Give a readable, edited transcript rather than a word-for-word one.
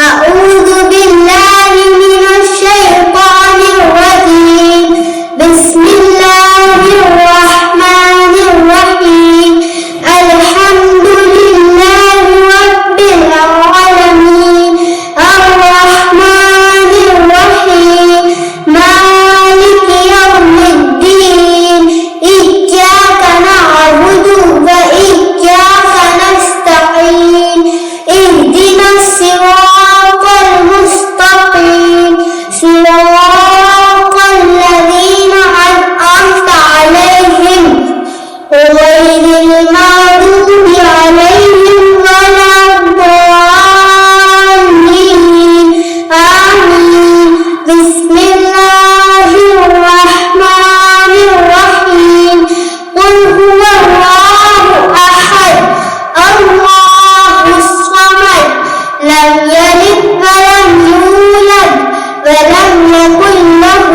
أعوذ بالله من الشيطان الرجيم بسم الله الرحمن الرحيم الحمد لله رب العالمين الرحمن الرحيم مالك يوم الدين إياك نعبد وإياك نستعين اهدنا الصراط المستقيم صراط الذين أنعمت عليهم غير المغضوب عليهم ولا الضالين آمين بسم الله الرحمن الرحيم قل هو الله أحد الله الصمد لم يلد ولم يولد ولم يكن له